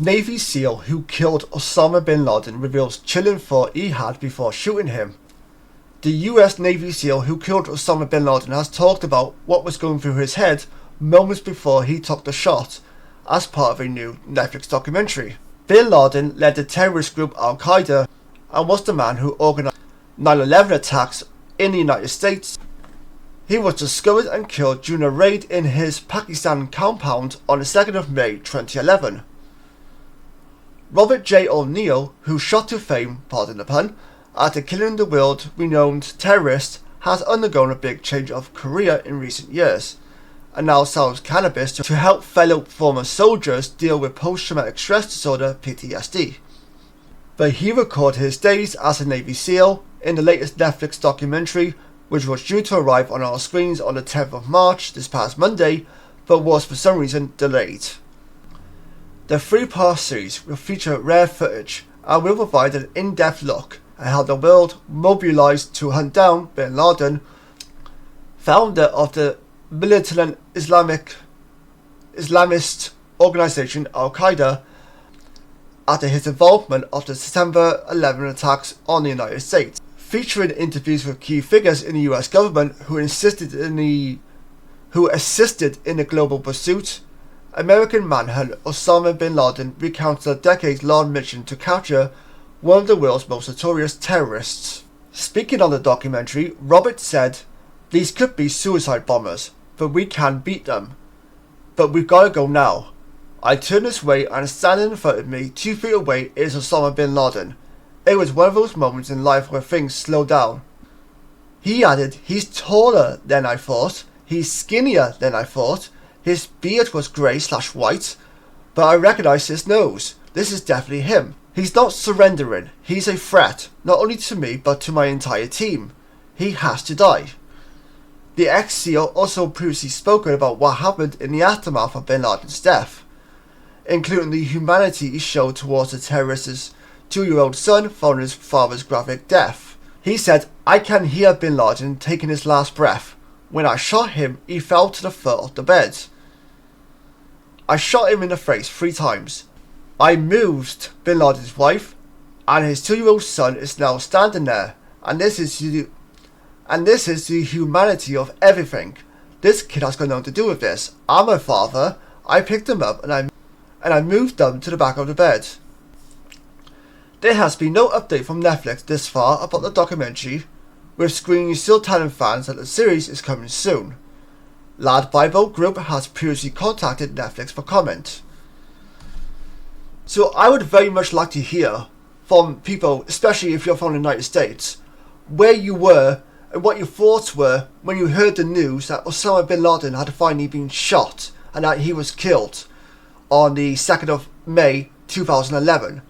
Navy SEAL who killed Osama Bin Laden reveals chilling thought he had before shooting him. The US Navy SEAL who killed Osama Bin Laden has talked about what was going through his head moments before he took the shot as part of a new Netflix documentary. Bin Laden led the terrorist group Al-Qaida and was the man who organised 9/11 attacks in the United States. He was discovered and killed during a raid in his Pakistan compound on the 2nd of May 2011. Robert J. O'Neill, who shot to fame, pardon the pun, after killing the world-renowned terrorist, has undergone a big change of career in recent years, and now sells cannabis to help fellow former soldiers deal with post-traumatic stress disorder (PTSD). But he recorded his days as a Navy SEAL in the latest Netflix documentary, which was due to arrive on our screens on the 10th of March this past Monday, but was for some reason delayed. The 3-part series will feature rare footage and will provide an in-depth look at how the world mobilized to hunt down Bin Laden, founder of the militant Islamist organization Al-Qaeda, after his involvement of the September 11 attacks on the United States, featuring interviews with key figures in the US government who assisted in the global pursuit. American manhunt Osama Bin Laden recounts a decades-long mission to capture one of the world's most notorious terrorists. Speaking on the documentary, Robert said, "These could be suicide bombers, but we can beat them. But we've got to go now. I turn this way and standing in front of me, 2 feet away, is Osama Bin Laden. It was one of those moments in life where things slow down." He added, "He's taller than I thought. He's skinnier than I thought. His beard was grey/white, but I recognise his nose. This is definitely him. He's not surrendering. He's a threat, not only to me, but to my entire team. He has to die." The ex-SEAL also previously spoken about what happened in the aftermath of Bin Laden's death, including the humanity he showed towards the terrorist's 2-year-old son following his father's graphic death. He said, "I can hear Bin Laden taking his last breath. When I shot him, he fell to the foot of the bed. I shot him in the face 3 times. I moved Bin Laden's wife, and his 2-year-old son is now standing there, and this is the humanity of everything. This kid has got nothing to do with this. I'm a father. I picked him up and I moved them to the back of the bed." There has been no update from Netflix this far about the documentary, with screenings still telling fans that the series is coming soon. Lad Bible Group has previously contacted Netflix for comment. So I would very much like to hear from people, especially if you're from the United States, where you were and what your thoughts were when you heard the news that Osama Bin Laden had finally been shot and that he was killed on the 2nd of May 2011.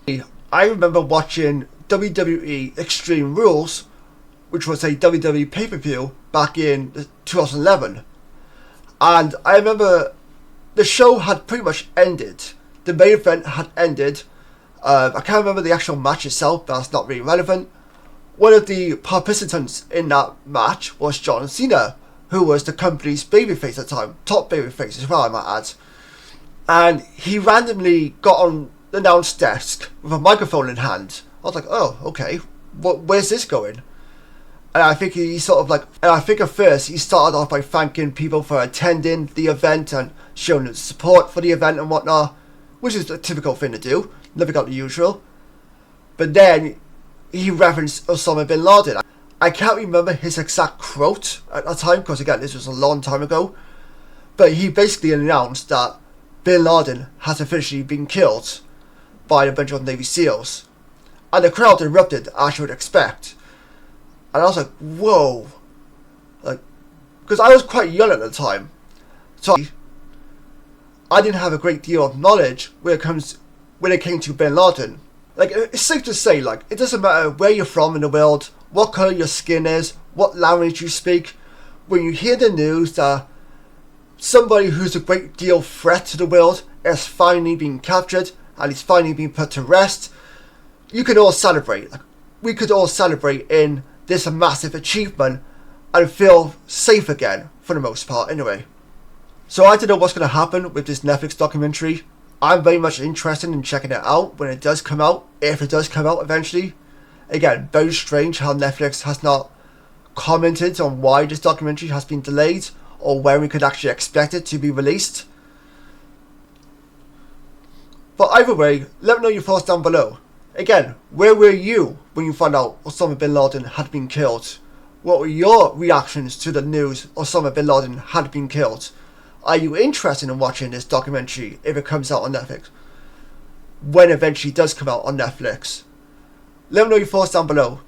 I remember watching WWE Extreme Rules, which was a WWE pay-per-view back in 2011. And I remember the show had pretty much ended. The main event had ended. I can't remember the actual match itself, but that's not really relevant. One of the participants in that match was John Cena, who was the company's babyface at the time, top babyface as well, I might add. And he randomly got on the announce desk with a microphone in hand. I was like, oh, okay, where's this going? And I think at first he started off by thanking people for attending the event and showing his support for the event and whatnot, which is a typical thing to do, never got the usual. But then he referenced Osama Bin Laden. I can't remember his exact quote at the time, because again, this was a long time ago, but he basically announced that Bin Laden has officially been killed by a bunch of Navy SEALs. And the crowd erupted, as you would expect. And I was like, whoa. Because I was quite young at the time, so I didn't have a great deal of knowledge when it came to Bin Laden. It's safe to say, it doesn't matter where you're from in the world, what colour your skin is, what language you speak. When you hear the news that somebody who's a great deal threat to the world has finally been captured and he's finally been put to rest, you can all celebrate. We could all celebrate in this massive achievement and feel safe again, for the most part anyway. So I don't know what's going to happen with this Netflix documentary. I'm very much interested in checking it out when it does come out, if it does come out eventually. Again, very strange how Netflix has not commented on why this documentary has been delayed or when we could actually expect it to be released. But either way, let me know your thoughts down below. Again, where were you when you found out Osama Bin Laden had been killed? What were your reactions to the news Osama Bin Laden had been killed? Are you interested in watching this documentary if it comes out on Netflix? When it eventually does come out on Netflix? Let me know your thoughts down below.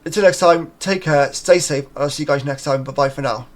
Until next time, take care, stay safe, and I'll see you guys next time. Bye bye for now.